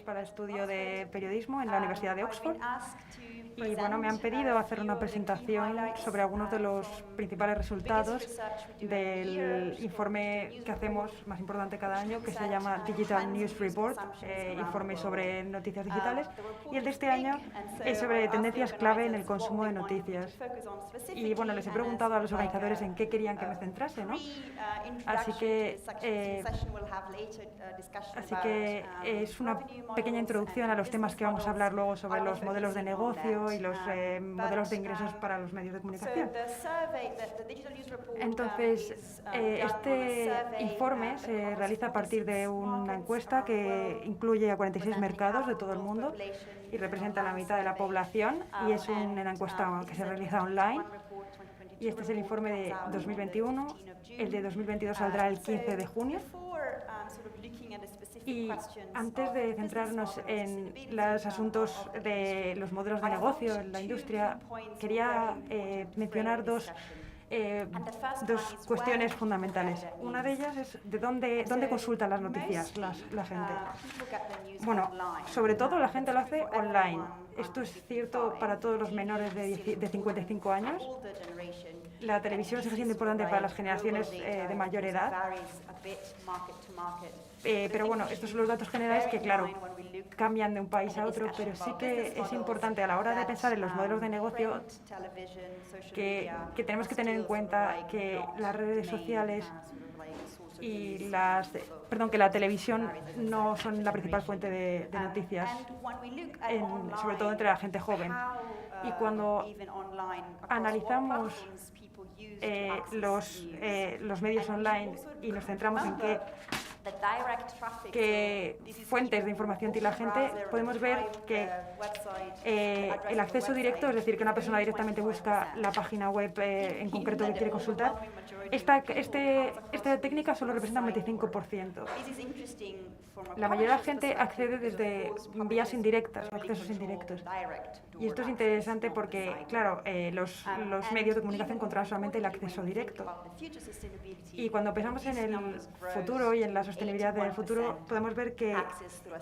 para estudio de periodismo en la Universidad de Oxford. Y bueno, me han pedido hacer una presentación sobre algunos de los principales resultados del informe que hacemos más importante cada año, que se llama Digital News Report, informe sobre noticias digitales. Y el de este año es sobre tendencias clave en el consumo de noticias. Y bueno, les he preguntado a los organizadores en qué querían que me centrase, ¿no? Así que es una pequeña introducción a los temas que vamos a hablar luego sobre los modelos de negocio y los modelos de ingresos para los medios de comunicación. Entonces, este informe se realiza a partir de una encuesta que incluye a 46 mercados de todo el mundo y representa la mitad de la población, y es una encuesta que se realiza online. Y este es el informe de 2021, el de 2022 saldrá el 15 de junio. Y antes de centrarnos en los asuntos de los modelos de negocio en la industria, quería mencionar dos cuestiones fundamentales. Una de ellas es de dónde consultan las noticias la gente. Bueno, sobre todo la gente lo hace online. Esto es cierto para todos los menores de 55 años. La televisión sigue siendo importante para las generaciones de mayor edad. Pero bueno, estos son los datos generales que, claro, cambian de un país a otro, pero sí que es importante a la hora de pensar en los modelos de negocio que tenemos que tener en cuenta que las redes sociales y que la televisión no son la principal fuente de noticias, sobre todo entre la gente joven. Y cuando analizamos los medios online y nos centramos en qué fuentes de información tiene la gente, podemos ver que el acceso directo, es decir, que una persona directamente busca la página web en concreto que quiere consultar, esta técnica solo representa un 25%. La mayoría de la gente accede desde vías indirectas, accesos indirectos. Y esto es interesante porque, claro, los medios de comunicación controlan solamente el acceso directo. Y cuando pensamos en el futuro y en la sostenibilidad del futuro, podemos ver que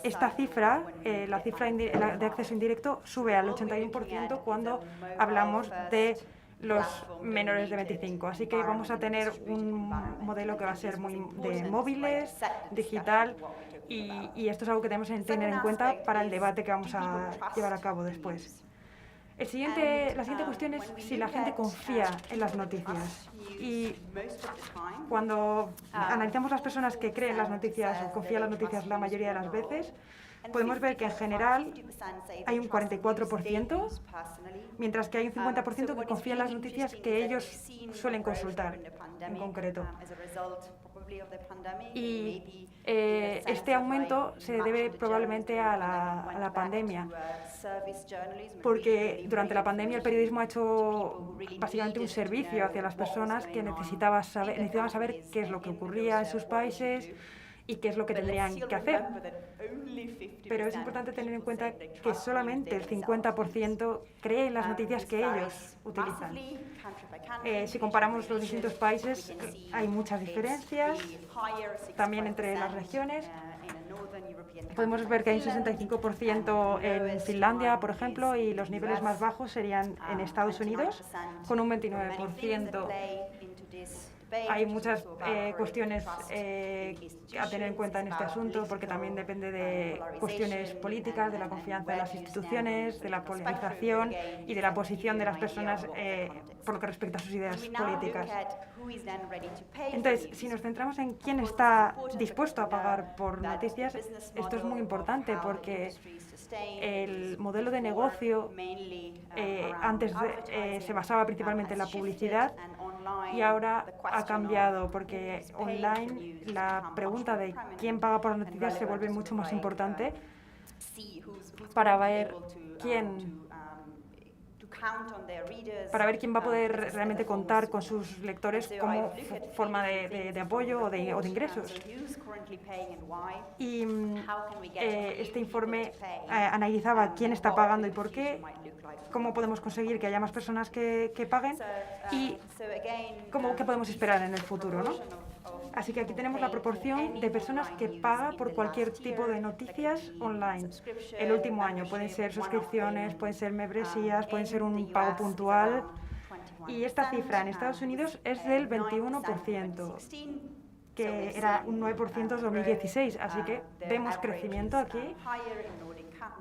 esta cifra, la cifra de acceso indirecto, sube al 81% cuando hablamos de los menores de 25. Así que vamos a tener un modelo que va a ser muy de móviles, digital, y esto es algo que tenemos que tener en cuenta para el debate que vamos a llevar a cabo después. La siguiente cuestión es si la gente confía en las noticias. Y cuando analizamos las personas que creen las noticias o confían en las noticias la mayoría de las veces, podemos ver que en general hay un 44%, mientras que hay un 50% que confía en las noticias que ellos suelen consultar en concreto. Y este aumento se debe probablemente a la pandemia, porque durante la pandemia el periodismo ha hecho básicamente un servicio hacia las personas que necesitaban saber qué es lo que ocurría en sus países y qué es lo que tendrían que hacer. Pero es importante tener en cuenta que solamente el 50% cree en las noticias que ellos utilizan. Si comparamos los distintos países, hay muchas diferencias, también entre las regiones. Podemos ver que hay un 65% en Finlandia, por ejemplo, y los niveles más bajos serían en Estados Unidos, con un 29%. Hay muchas cuestiones a tener en cuenta en este asunto, porque también depende de cuestiones políticas, de la confianza en las instituciones, de la polarización y de la posición de las personas por lo que respecta a sus ideas políticas. Entonces, si nos centramos en quién está dispuesto a pagar por noticias, esto es muy importante porque el modelo de negocio antes se basaba principalmente en la publicidad y ahora ha cambiado porque online la pregunta de quién paga por las noticias se vuelve mucho más importante para ver quién va a poder realmente contar con sus lectores como forma de apoyo o de ingresos. Y este informe analizaba quién está pagando y por qué, cómo podemos conseguir que haya más personas que paguen y qué podemos esperar en el futuro, ¿no? Así que aquí tenemos la proporción de personas que paga por cualquier tipo de noticias online. El último año pueden ser suscripciones, pueden ser membresías, pueden ser un pago puntual. Y esta cifra en Estados Unidos es del 21%, que era un 9% en 2016. Así que vemos crecimiento aquí.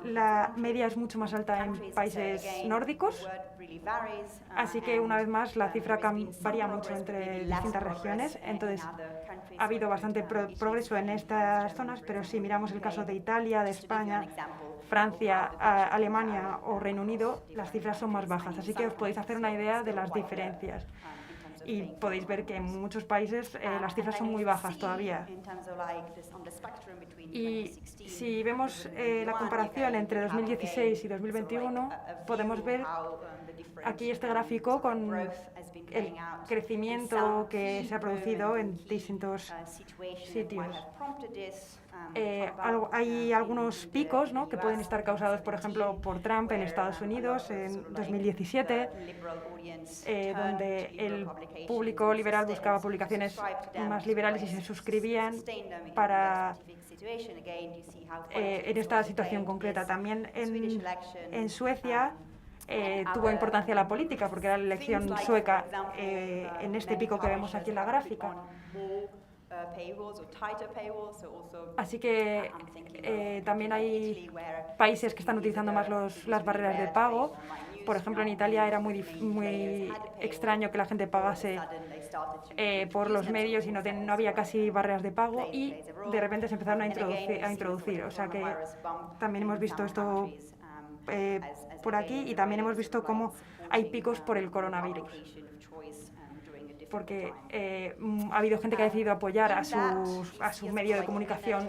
La media es mucho más alta en países nórdicos, así que una vez más la cifra varía mucho entre distintas regiones, entonces ha habido bastante progreso en estas zonas, pero si miramos el caso de Italia, de España, Francia, Alemania o Reino Unido, las cifras son más bajas, así que os podéis hacer una idea de las diferencias. Y podéis ver que en muchos países las cifras son muy bajas todavía. Y si vemos la comparación entre 2016 y 2021, podemos ver aquí este gráfico con el crecimiento que se ha producido en distintos sitios. Hay algunos picos, ¿no?, que pueden estar causados, por ejemplo, por Trump en Estados Unidos en 2017, donde el público liberal buscaba publicaciones más liberales y se suscribían para en esta situación concreta. También en Suecia tuvo importancia la política, porque era la elección sueca en este pico que vemos aquí en la gráfica. Así que también hay países que están utilizando más las barreras de pago. Por ejemplo, en Italia era muy extraño que la gente pagase por los medios y no había casi barreras de pago, y de repente se empezaron a introducir. O sea que también hemos visto esto por aquí, y también hemos visto cómo hay picos por el coronavirus, porque ha habido gente que ha decidido apoyar a su medio de comunicación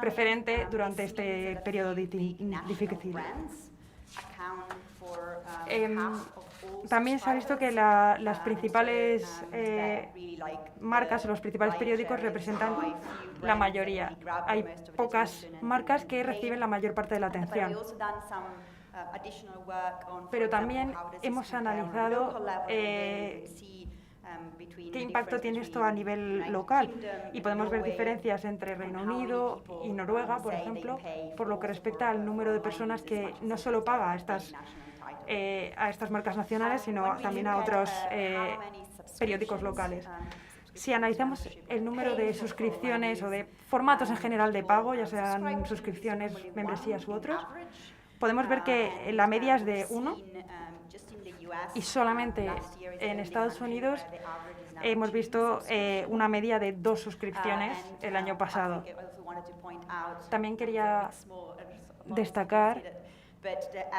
preferente durante este periodo difícil. También se ha visto que las principales marcas o los principales periódicos representan la mayoría. Hay pocas marcas que reciben la mayor parte de la atención. Pero también hemos analizado qué impacto tiene esto a nivel local, y podemos ver diferencias entre Reino Unido y Noruega, por ejemplo, por lo que respecta al número de personas que no solo paga a estas marcas nacionales, sino también a otros periódicos locales. Si analizamos el número de suscripciones o de formatos en general de pago, ya sean suscripciones, membresías u otros, podemos ver que la media es de 1, y solamente en Estados Unidos hemos visto una media de 2 suscripciones el año pasado. También quería destacar,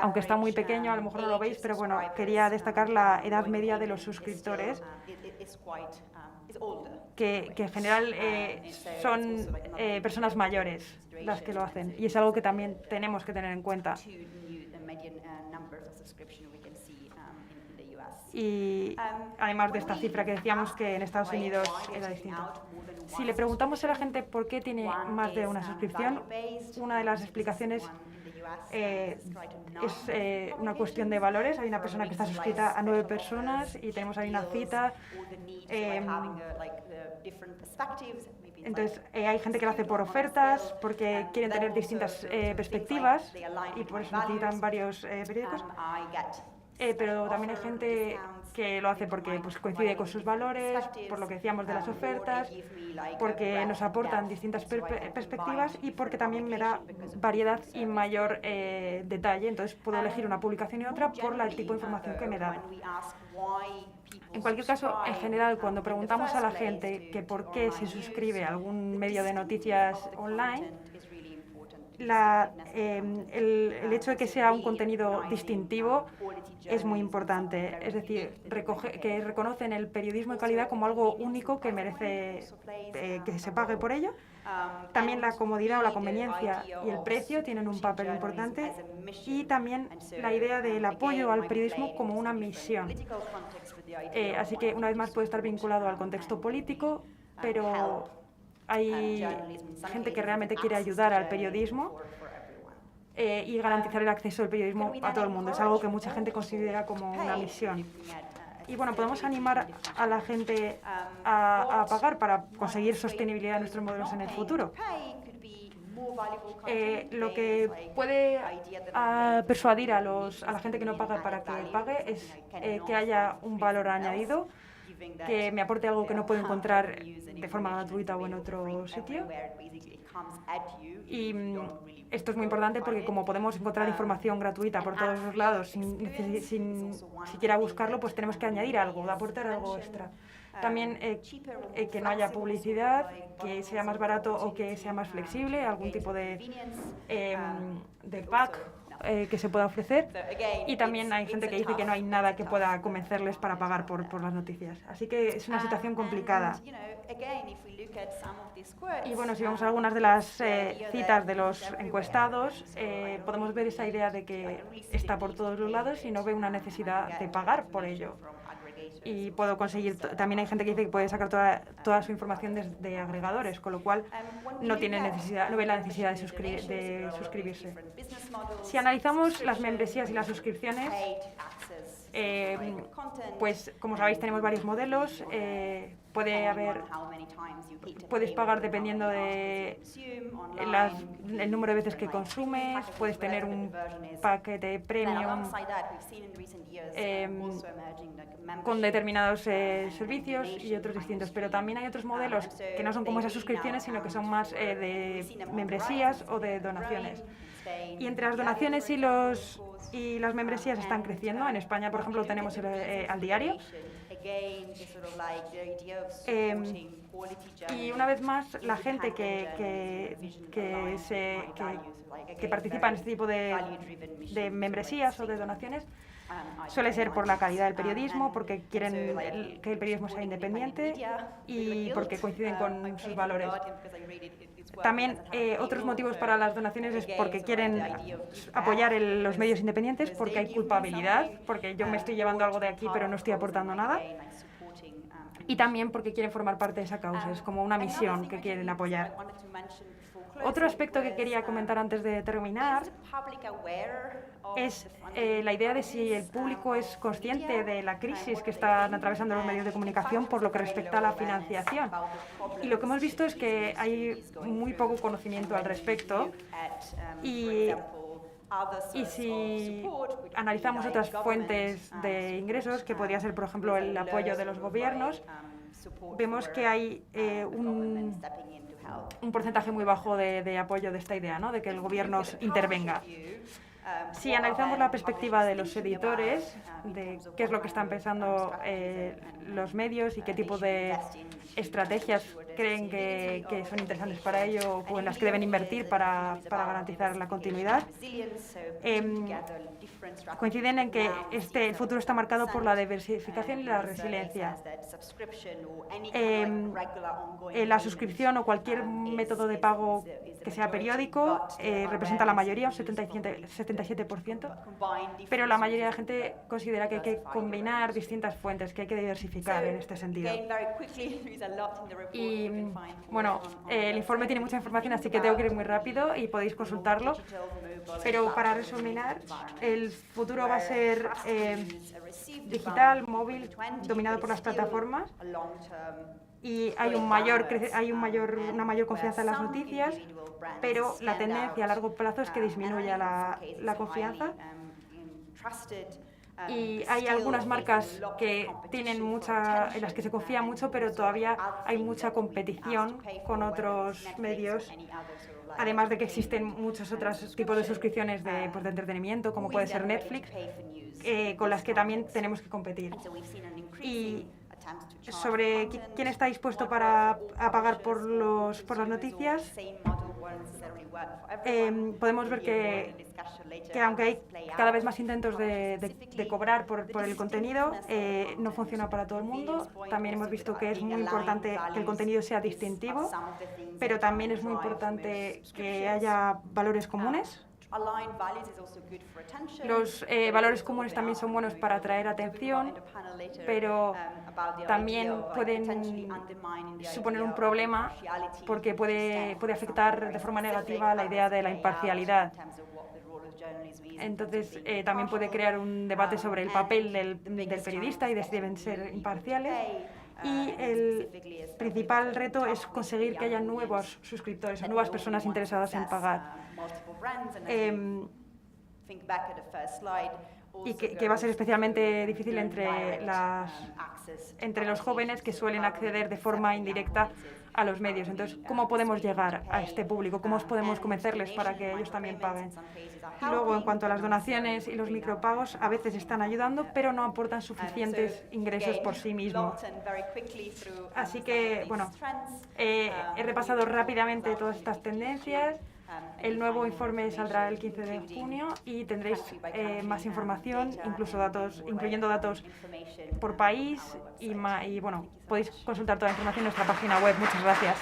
aunque está muy pequeño, a lo mejor no lo veis, pero bueno, quería destacar la edad media de los suscriptores, que en general son personas mayores las que lo hacen, y es algo que también tenemos que tener en cuenta. Y además de esta cifra que decíamos que en Estados Unidos era distinta. Si le preguntamos a la gente por qué tiene más de una suscripción, una de las explicaciones es una cuestión de valores. Hay una persona que está suscrita a 9 personas y tenemos ahí una cita. Entonces, hay gente que lo hace por ofertas, porque quieren tener distintas perspectivas, y por eso necesitan varios periódicos. Pero también hay gente que lo hace porque coincide con sus valores, por lo que decíamos de las ofertas, porque nos aportan distintas perspectivas, y porque también me da variedad y mayor detalle. Entonces puedo elegir una publicación y otra por el tipo de información que me da. En cualquier caso, en general, cuando preguntamos a la gente que por qué se suscribe a algún medio de noticias online, el hecho de que sea un contenido distintivo es muy importante. Es decir, que reconocen el periodismo de calidad como algo único que merece que se pague por ello. También la comodidad o la conveniencia y el precio tienen un papel importante, y también la idea del apoyo al periodismo como una misión. Así que, una vez más, puede estar vinculado al contexto político, pero hay gente que realmente quiere ayudar al periodismo y garantizar el acceso al periodismo a todo el mundo. Es algo que mucha gente considera como una misión. Y bueno, podemos animar a la gente a pagar para conseguir sostenibilidad de nuestros modelos en el futuro. Lo que puede persuadir a la gente que no paga para que pague es que haya un valor añadido, que me aporte algo que no puedo encontrar de forma gratuita o en otro sitio. Y esto es muy importante porque como podemos encontrar información gratuita por todos los lados sin siquiera buscarlo, pues tenemos que añadir algo, aportar algo extra. También que no haya publicidad, que sea más barato o que sea más flexible, algún tipo de pack que se pueda ofrecer. Y también hay gente que dice que no hay nada que pueda convencerles para pagar por las noticias. Así que es una situación complicada. Y bueno, si vemos algunas de las citas de los encuestados, podemos ver esa idea de que está por todos los lados y no ve una necesidad de pagar por ello. Y puedo conseguir, también hay gente que dice que puede sacar toda su información de agregadores, con lo cual no ve la necesidad de suscribirse. Si analizamos las membresías y las suscripciones, pues como sabéis tenemos varios modelos. Puedes pagar dependiendo de el número de veces que consumes, puedes tener un paquete premium con determinados servicios y otros distintos, pero también hay otros modelos que no son como esas suscripciones, sino que son más de membresías o de donaciones. Y entre las donaciones y las membresías están creciendo. En España, por ejemplo, tenemos Al Diario. Y una vez más, la gente que participa en este tipo de membresías o de donaciones suele ser por la calidad del periodismo, porque quieren que el periodismo sea independiente y porque coinciden con sus valores. También otros motivos para las donaciones es porque quieren apoyar los medios independientes, porque hay culpabilidad, porque yo me estoy llevando algo de aquí pero no estoy aportando nada. Y también porque quieren formar parte de esa causa, es como una misión que quieren apoyar. Otro aspecto que quería comentar antes de terminar es la idea de si el público es consciente de la crisis que están atravesando los medios de comunicación por lo que respecta a la financiación. Y lo que hemos visto es que hay muy poco conocimiento al respecto y si analizamos otras fuentes de ingresos, que podría ser, por ejemplo, el apoyo de los gobiernos, vemos que hay un porcentaje muy bajo de apoyo de esta idea, ¿no? De que el gobierno intervenga. Si analizamos la perspectiva de los editores, de qué es lo que están pensando los medios y qué tipo de estrategias creen que son interesantes para ello o en las que deben invertir para garantizar la continuidad, coinciden en que el futuro está marcado por la diversificación y la resiliencia. La suscripción o cualquier método de pago que sea periódico representa la mayoría, un 77%, pero la mayoría de la gente considera que hay que combinar distintas fuentes, que hay que diversificar en este sentido. Y bueno, el informe tiene mucha información, así que tengo que ir muy rápido y podéis consultarlo. Pero para resumir, el futuro va a ser digital, móvil, dominado por las plataformas. Y hay una mayor confianza en las noticias, pero la tendencia a largo plazo es que disminuya la confianza. Y hay algunas marcas que tienen en las que se confía mucho, pero todavía hay mucha competición con otros medios, además de que existen muchos otros tipos de suscripciones de entretenimiento, como puede ser Netflix, con las que también tenemos que competir. Y sobre quién está dispuesto a pagar por las noticias, podemos ver que aunque hay cada vez más intentos de cobrar por el contenido, no funciona para todo el mundo. También hemos visto que es muy importante que el contenido sea distintivo, pero también es muy importante que haya valores comunes. Los valores comunes también son buenos para atraer atención, pero también pueden suponer un problema porque puede afectar de forma negativa la idea de la imparcialidad. Entonces, también puede crear un debate sobre el papel del periodista y de si deben ser imparciales. Y el principal reto es conseguir que haya nuevos suscriptores o nuevas personas interesadas en pagar. Y que va a ser especialmente difícil entre los jóvenes que suelen acceder de forma indirecta a los medios. Entonces, ¿cómo podemos llegar a este público? ¿Cómo podemos convencerles para que ellos también paguen? Luego, en cuanto a las donaciones y los micropagos, a veces están ayudando, pero no aportan suficientes ingresos por sí mismos. Así que, bueno, he repasado rápidamente todas estas tendencias. El nuevo informe saldrá el 15 de junio y tendréis más información, incluyendo datos por país y bueno, podéis consultar toda la información en nuestra página web. Muchas gracias.